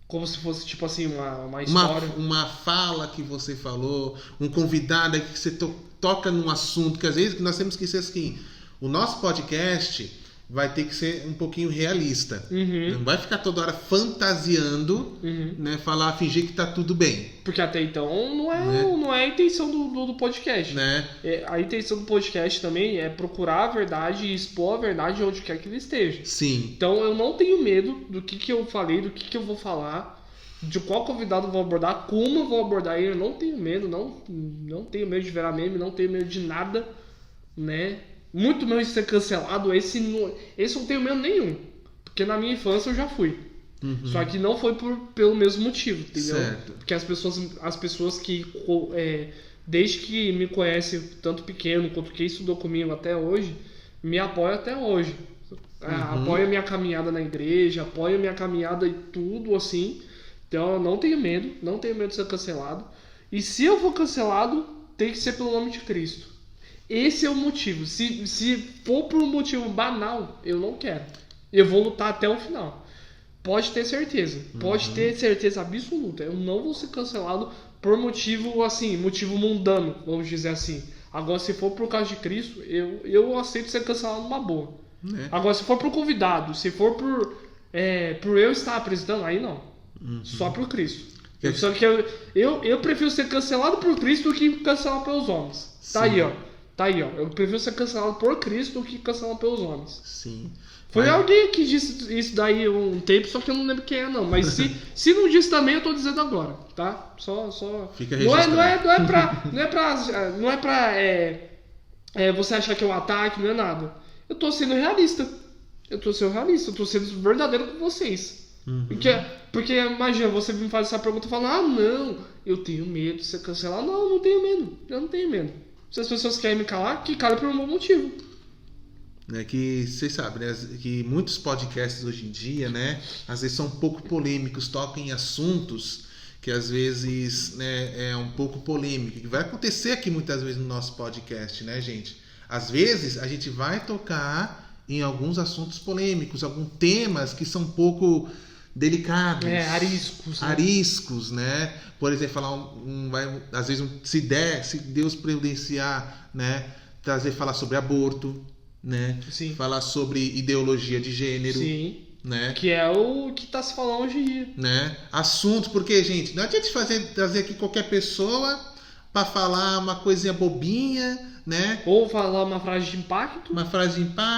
Como se fosse, tipo assim, uma história. Uma fala que você falou, um convidado que você toca num assunto, que às vezes nós temos que ser assim, o nosso podcast vai ter que ser um pouquinho realista. Não vai ficar toda hora fantasiando, né, fingir que tá tudo bem. Porque até então não é a intenção do podcast. Né? A intenção do podcast também é procurar a verdade e expor a verdade onde quer que ele esteja. Sim. Então eu não tenho medo do que eu falei, do que eu vou falar, de qual convidado eu vou abordar, como eu vou abordar ele. Eu não tenho medo, não tenho medo de virar meme, não tenho medo de nada, né? Muito menos de ser cancelado, esse eu não tenho medo nenhum. Porque na minha infância eu já fui. Só que não foi pelo mesmo motivo, entendeu? Certo. Porque as pessoas que desde que me conhecem tanto pequeno quanto quem estudou comigo até hoje, me apoiam até hoje. Apoia a minha caminhada na igreja, apoia a minha caminhada e tudo assim. Então eu não tenho medo de ser cancelado. E se eu for cancelado, tem que ser pelo nome de Cristo. Esse é o motivo. Se for por um motivo banal, eu não quero. Eu vou lutar até o final. Pode ter certeza. Pode ter certeza absoluta. Eu não vou ser cancelado por motivo assim, motivo mundano, vamos dizer assim. Agora, se for por causa de Cristo, eu aceito ser cancelado numa boa. Agora, se for por convidado, se for por eu estar apresentando, aí não. Só por Cristo. Só que eu prefiro ser cancelado por Cristo do que cancelado pelos homens. Tá aí, ó. Eu prefiro ser cancelado por Cristo do que cancelado pelos homens. Sim. Foi alguém que disse isso daí um tempo, só que eu não lembro quem é, não. Mas se não disse também, eu tô dizendo agora, tá? Só... Fica registrado. Não é pra você achar que é um ataque, não é nada. Eu tô sendo realista. Eu tô sendo verdadeiro com vocês. Uhum. Porque imagina, você me faz essa pergunta e fala, não, eu tenho medo de ser cancelado. Não, eu não tenho medo. Eu não tenho medo. Se as pessoas querem me calar, que calem por um bom motivo. Que vocês sabem, né, que muitos podcasts hoje em dia, né, às vezes são um pouco polêmicos, tocam em assuntos que às vezes, né, é um pouco polêmico, que vai acontecer aqui muitas vezes no nosso podcast, né, gente? Às vezes a gente vai tocar em alguns assuntos polêmicos, alguns temas que são um pouco delicados, ariscos, né? Por exemplo, falar às vezes se Deus providenciar, né, falar sobre aborto, né? Sim. Falar sobre ideologia de gênero. Sim. Né? Que é o que tá se falando hoje em dia. Né? Assuntos, porque, gente, não adianta trazer aqui qualquer pessoa para falar uma coisinha bobinha, né? Ou falar uma frase de impacto.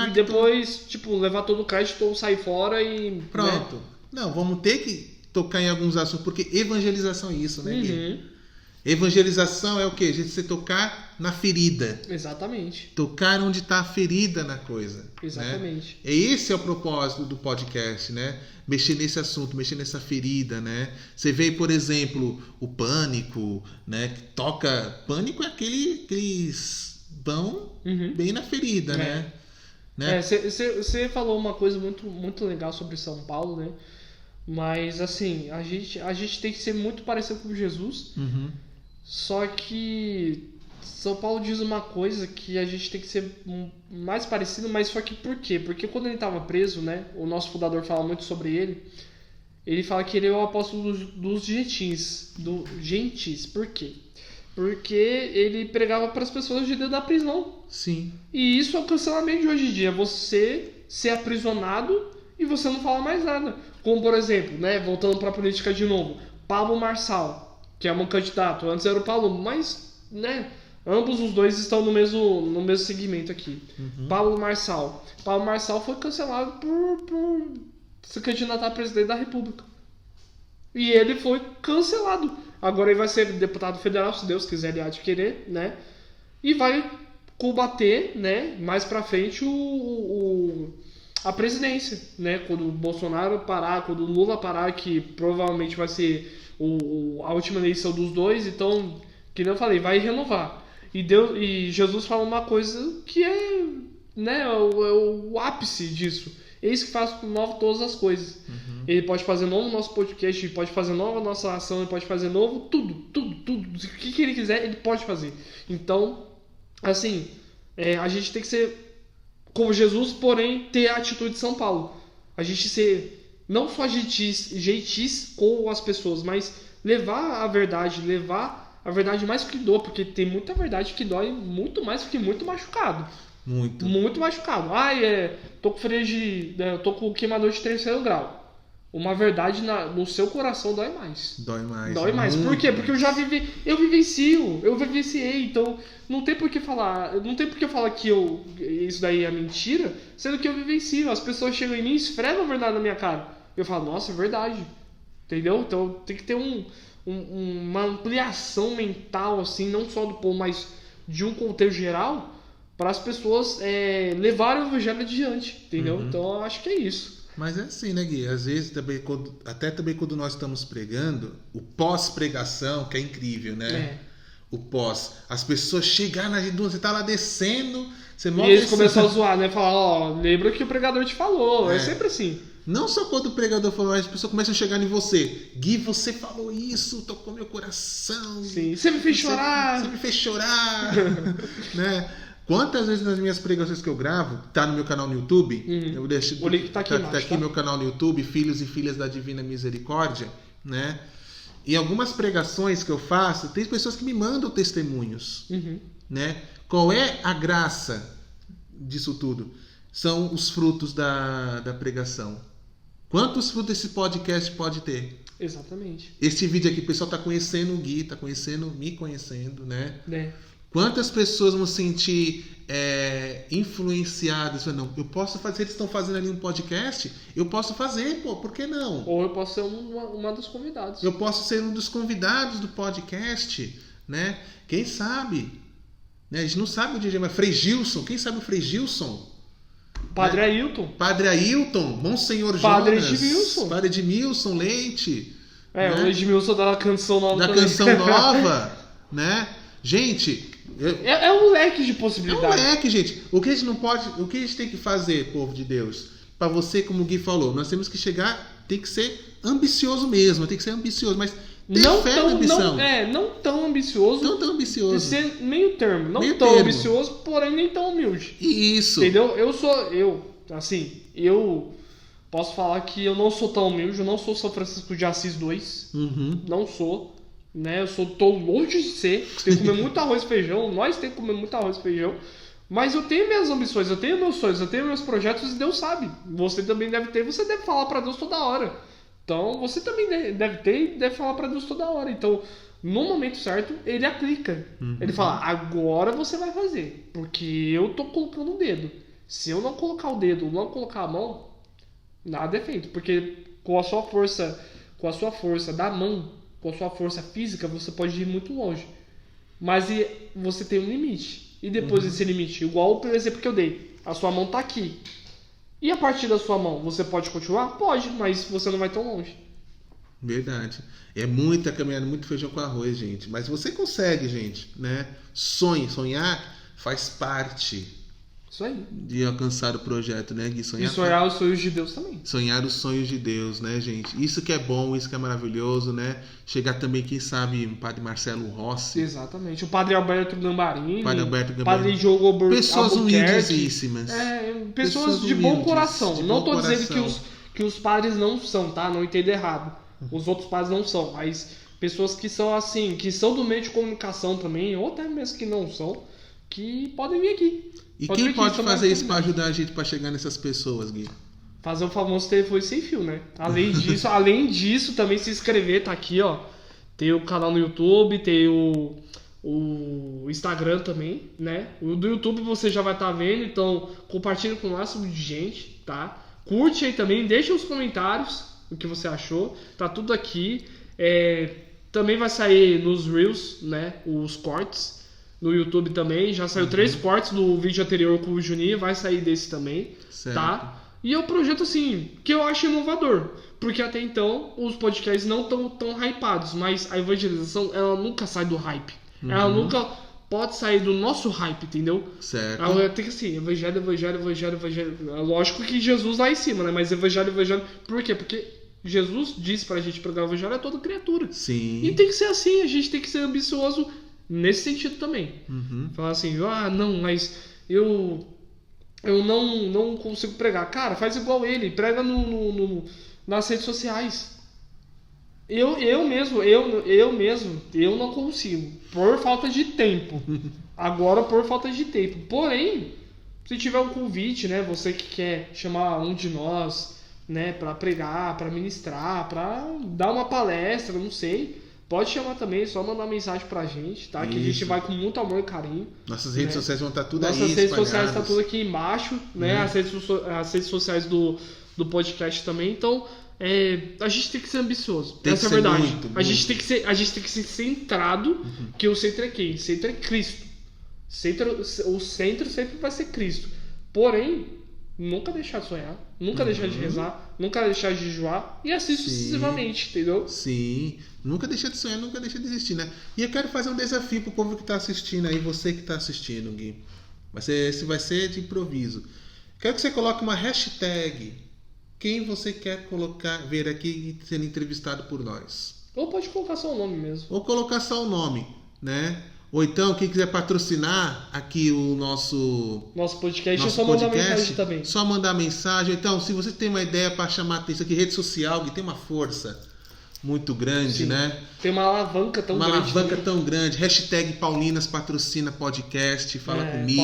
E depois, tipo, levar todo o crédito ou sair fora e... Pronto. Né? Não, vamos ter que tocar em alguns assuntos, porque evangelização é isso, né, Gui? Evangelização é o quê? A gente se tocar na ferida. Exatamente. Tocar onde está a ferida na coisa. Exatamente. Né? E esse é o propósito do podcast, né? Mexer nesse assunto, mexer nessa ferida, né? Você vê, por exemplo, o Pânico, né? Que toca... Pânico é aqueles vão bem na ferida, né? Você falou uma coisa muito, muito legal sobre São Paulo, né? Mas, assim, a gente tem que ser muito parecido com Jesus. Só que São Paulo diz uma coisa que a gente tem que ser mais parecido, mas só que por quê? Porque quando ele estava preso, né, o nosso fundador fala muito sobre ele. Ele fala que ele é o apóstolo dos gentis. Por quê? Porque ele pregava para as pessoas de dentro da prisão. Sim. E isso é o cancelamento de hoje em dia. Você ser aprisionado e você não fala mais nada. Como, por exemplo, né, voltando para a política de novo, Pablo Marçal, que é um candidato. Antes era o Paulo, mas, né, ambos os dois estão no mesmo segmento aqui. Pablo Marçal foi cancelado por se candidatar a presidente da República. E ele foi cancelado. Agora ele vai ser deputado federal, se Deus quiser, ele há de querer, né? E vai combater, né, mais pra frente a presidência, né? Quando o Bolsonaro parar, quando o Lula parar, que provavelmente vai ser a última eleição dos dois, então, que nem eu falei, vai renovar. E Jesus fala uma coisa que é, né, o ápice disso. Eis que faz novo todas as coisas. Ele pode fazer novo nosso podcast, ele pode fazer nova nossa ação, ele pode fazer novo tudo. O que ele quiser, ele pode fazer. Então, assim, a gente tem que ser como Jesus, porém ter a atitude de São Paulo. A gente ser não só gentis com as pessoas, mas levar a verdade mais que dói, porque tem muita verdade que dói muito mais que muito machucado. Muito machucado. Tô com queimador de 3º grau. Uma verdade no seu coração dói mais. Dói mais. Por quê? Porque eu vivenciei, então não tem por que falar que isso daí é mentira, sendo que eu vivencio. As pessoas chegam em mim e esfregam a verdade na minha cara. Eu falo, nossa, é verdade. Entendeu? Então tem que ter uma ampliação mental, assim, não só do povo, mas de um contexto geral, para as pessoas levarem o evangelho adiante, entendeu? Então eu acho que é isso. Mas é assim, né, Gui? Às vezes, também quando nós estamos pregando, o pós-pregação, que é incrível, né? O pós. As pessoas chegaram na gente, você tá lá descendo, você e eles começam a zoar, né? Falar, lembra que o pregador te falou. É sempre assim. Não só quando o pregador falou, mas as pessoas começam a chegar em você. Gui, você falou isso, tocou meu coração. Sim, você me fez chorar. Você me fez chorar. Né? Quantas vezes nas minhas pregações que eu gravo, tá no meu canal no YouTube, eu deixo, o link tá aqui embaixo, tá aqui meu canal no YouTube, Filhos e Filhas da Divina Misericórdia, né? E algumas pregações que eu faço, tem pessoas que me mandam testemunhos, né? Qual é a graça disso tudo? São os frutos da pregação, Quantos frutos esse podcast pode ter? Exatamente. Esse vídeo aqui, o pessoal tá conhecendo o Gui, me conhecendo, né? Né? Quantas pessoas vão se sentir influenciadas? Não, eu posso fazer, eles estão fazendo ali um podcast, eu posso fazer, pô, por que não? Ou eu posso ser uma dos convidados. Eu posso ser um dos convidados do podcast, né? Quem sabe? Né? A gente não sabe o DJ, mas Frei Gilson, quem sabe o Frei Gilson? Padre Né? Ailton. Padre Ailton, Monsenhor Padre Jonas. Edmilson. Padre Edmilson Leite. É, né? O Edmilson da canção nova Da também. canção nova, né? Gente... É um leque de É um possibilidades. leque, gente. O que a gente não pode, o que a gente tem que fazer, povo de Deus? Para você, como o Gui falou, nós temos que chegar, tem que ser ambicioso mesmo, tem que ser ambicioso, mas ter Não fé na tão, ambição. não tão ambicioso. Não tão De ambicioso. ser meio termo. Não Meio tão termo. ambicioso, porém nem tão humilde. Isso. Entendeu? Eu posso falar que eu não sou tão humilde, eu não sou São Francisco de Assis 2. Uhum. Não sou. Né? Tô longe de ser. Tenho que comer muito arroz e feijão. Nós temos que comer muito arroz e feijão. Mas eu tenho minhas ambições, eu tenho meus sonhos, eu tenho meus projetos e Deus sabe. Você também deve ter, você deve falar pra Deus toda hora. Então você também deve ter e deve falar pra Deus toda hora. Então, no momento certo, ele aplica. Uhum. Ele fala, agora você vai fazer. Porque eu tô colocando o dedo. Se eu não colocar o dedo, não colocar a mão, nada é feito. Porque com a sua força da mão, com a sua força física, você pode ir muito longe. Mas você tem um limite. E depois desse limite, igual o exemplo que eu dei, a sua mão tá aqui. E a partir da sua mão, você pode continuar? Pode, mas você não vai tão longe. Verdade. É muita caminhada, muito feijão com arroz, gente. Mas você consegue, gente, né? Sonhar faz parte Isso aí. de alcançar o projeto, né, Gui? E sonhar os sonhos de Deus também. Sonhar os sonhos de Deus, né, gente? Isso que é bom, isso que é maravilhoso, né? Chegar também, quem sabe, o Padre Marcelo Rossi. Exatamente. O Padre Alberto Gambarini. Padre Alberto Gambarini. Padre Diogo Albuquerque. Pessoas humildíssimas. Pessoas de bom humildes, coração. de Não bom tô dizendo coração. que os padres não são, tá? Não entenda errado. Os outros padres não são, mas pessoas que são assim, que são do meio de comunicação também, ou até mesmo que não são, que podem vir aqui. E Pode quem vir aqui, pode são fazer isso maravilhosos. para ajudar a gente para chegar nessas pessoas, Gui? Fazer o famoso telefone sem fio, né? Além disso, também se inscrever, tá aqui, ó. Tem o canal no YouTube, tem o Instagram também, né? O do YouTube você já vai estar vendo, então compartilha com o máximo de gente, tá? Curte aí também, deixa os comentários o que você achou, tá tudo aqui. Também vai sair nos Reels, né? Os cortes. No YouTube também, já saiu 3 cortes do vídeo anterior com o Juninho, vai sair desse também, Certo. tá? E é um projeto assim, que eu acho inovador, porque até então os podcasts não estão tão hypados, mas a evangelização, ela nunca sai do hype. Ela nunca pode sair do nosso hype, entendeu? Certo. Ela tem que assim, evangelho. É lógico que Jesus lá em cima, né? Mas evangelho. Por quê? Porque Jesus disse pra gente pregar o evangelho a toda criatura. Sim. E tem que ser assim, a gente tem que ser ambicioso nesse sentido também. Falar assim, não, mas eu não consigo pregar. Cara, faz igual ele, prega nas redes sociais. Eu mesmo não consigo, por falta de tempo. Agora, por falta de tempo. Porém, se tiver um convite, né, você que quer chamar um de nós, né, para pregar, para ministrar, para dar uma palestra, não sei, pode chamar também, só mandar uma mensagem pra gente, tá? Que a gente Isso. vai com muito amor e carinho. Nossas redes né? sociais vão estar tudo Nossas aí redes sociais tá espalhadas. tudo aqui embaixo, né? As redes sociais do podcast também. Então, a gente tem que ser ambicioso. Tem Essa que é a ser verdade. muito, a gente tem que ser centrado, que o centro é quem? O centro é Cristo. O centro sempre vai ser Cristo. Porém, nunca deixar de sonhar, nunca deixar de rezar, nunca deixar de jejuar e assim sucessivamente, entendeu? Sim, nunca deixa de sonhar, nunca deixa de desistir, né? E eu quero fazer um desafio pro povo que tá assistindo aí, você que tá assistindo, Gui. Esse vai ser de improviso. Quero que você coloque uma hashtag. Quem você quer ver aqui sendo entrevistado por nós? Ou pode colocar só o nome mesmo. Ou colocar só o nome, né? Ou então, quem quiser patrocinar aqui o nosso podcast, é só mandar mensagem também. Só mandar mensagem. Então, se você tem uma ideia para chamar atenção aqui, rede social, que tem uma força muito grande, Sim. né? Tem uma alavanca tão Uma grande. alavanca tão grande. Hashtag Paulinas patrocina podcast. Fala comigo.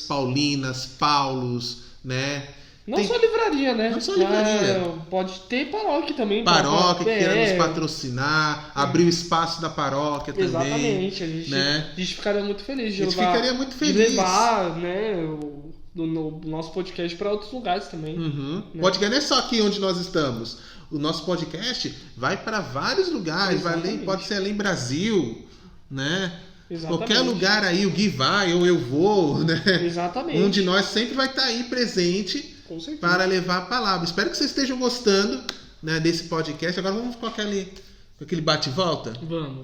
Paulinas, Paulos, né? Não Tem- só livraria, né? Não só livraria. Pode ter paróquia também. Paróquia que queira nos É, patrocinar, abrir o espaço da paróquia também. exatamente. A gente ficaria muito feliz de A gente levar, ficaria muito de feliz. levar, né, o nosso podcast para outros lugares também. Uhum. Né? Podcast não é só aqui onde nós estamos. O nosso podcast vai para vários lugares, Exatamente. pode ser além Brasil, né? Exatamente. Qualquer lugar aí, o Gui vai ou eu vou, né? Exatamente. Um de nós sempre vai estar aí presente Com certeza. para levar a palavra. Espero que vocês estejam gostando, né, desse podcast. Agora vamos com aquele bate-volta?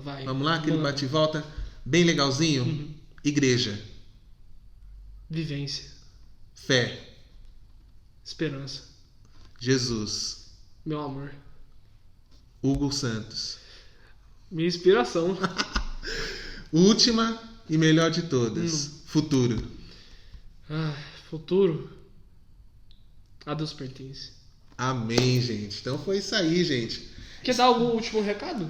Vai. Vamos lá, aquele Vamos. bate-volta bem legalzinho? Uhum. Igreja, Vivência. fé, Esperança. Jesus, Meu amor. Hugo Santos. Minha inspiração. Última e melhor de todas, futuro. Futuro. A Deus pertence. Amém, gente. Então foi isso aí, gente. Quer dar algum último recado?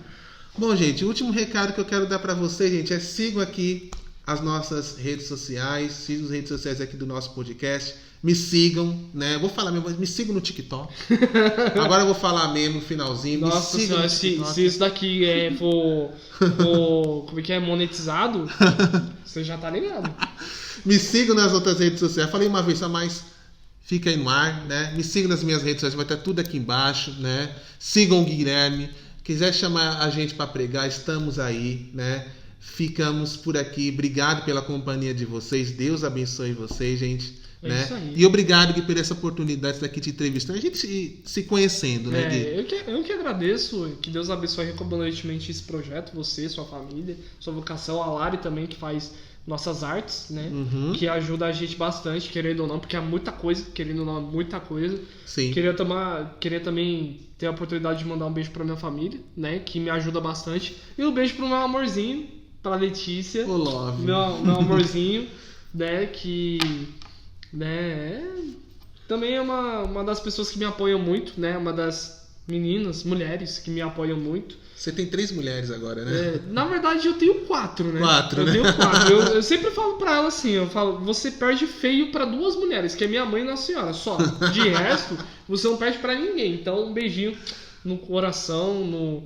Bom, gente, o último recado que eu quero dar para vocês, gente, é sigam aqui as nossas redes sociais, sigam as redes sociais aqui do nosso podcast, me sigam, né? Eu vou falar mesmo, mas me sigam no TikTok. Agora eu vou falar mesmo no finalzinho. Nossa me sigam senhora, no TikTok. se isso daqui como é que é, monetizado, você já tá ligado. Me sigam nas outras redes sociais. Falei uma vez só, mas fica aí no ar, né? Me sigam nas minhas redes sociais, vai estar tudo aqui embaixo, né? Sigam o Guilherme. Quiser chamar a gente para pregar, estamos aí, né? Ficamos por aqui. Obrigado pela companhia de vocês. Deus abençoe vocês, gente. É Né? isso aí. E obrigado, Gui, por essa oportunidade de estar aqui te entrevistando. A gente se conhecendo, né, Gui? Eu que agradeço, que Deus abençoe abundantemente esse projeto, você, sua família, sua vocação, a Lari também, que faz nossas artes, né? Uhum. Que ajuda a gente bastante, querendo ou não, porque é muita coisa, querendo ou não, muita coisa. Sim. Queria também ter a oportunidade de mandar um beijo pra minha família, né? Que me ajuda bastante. E um beijo pro meu amorzinho, pra Letícia. Ô, Love. Meu amorzinho, né? Que... né, também é uma das pessoas que me apoiam muito, né? Uma das mulheres que me apoiam muito. Você tem 3 mulheres agora, né? Na verdade, eu tenho 4, né? 4, né? Eu tenho 4. Eu sempre falo pra ela assim, eu falo, você perde feio pra 2 mulheres, que é minha mãe e Nossa Senhora, só. De resto, você não perde pra ninguém. Então, um beijinho no coração,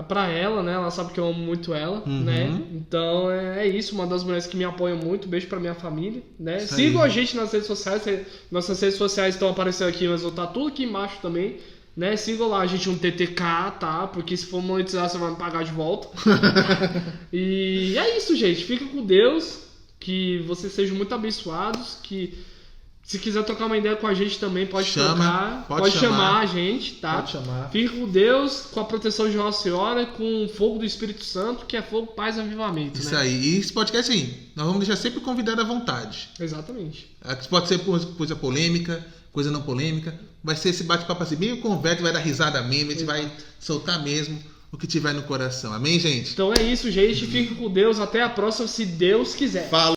pra ela, né? Ela sabe que eu amo muito ela, né? Então é isso, uma das mulheres que me apoiam muito. Beijo pra minha família, né? Isso Sigam aí. a gente nas redes sociais. Nossas redes sociais estão aparecendo aqui, mas vou estar tudo aqui embaixo também, né? Sigam lá a gente um TTK, tá? Porque se for monetizar, você vai me pagar de volta. E é isso, gente. Fica com Deus. Que vocês sejam muito abençoados. Que se quiser trocar uma ideia com a gente também, pode trocar. Pode chamar a gente, tá? Pode chamar. Fica com Deus, com a proteção de Nossa Senhora, com o fogo do Espírito Santo, que é fogo, paz e avivamento. Isso né? aí. E esse podcast, assim, nós vamos deixar sempre o convidado à vontade. Exatamente. Pode ser coisa polêmica, coisa não polêmica. Vai ser esse bate-papo assim, meio conversa, vai dar risada mesmo, a gente vai soltar mesmo o que tiver no coração. Amém, gente? Então é isso, gente. Fica com Deus. Até a próxima, se Deus quiser. Fala.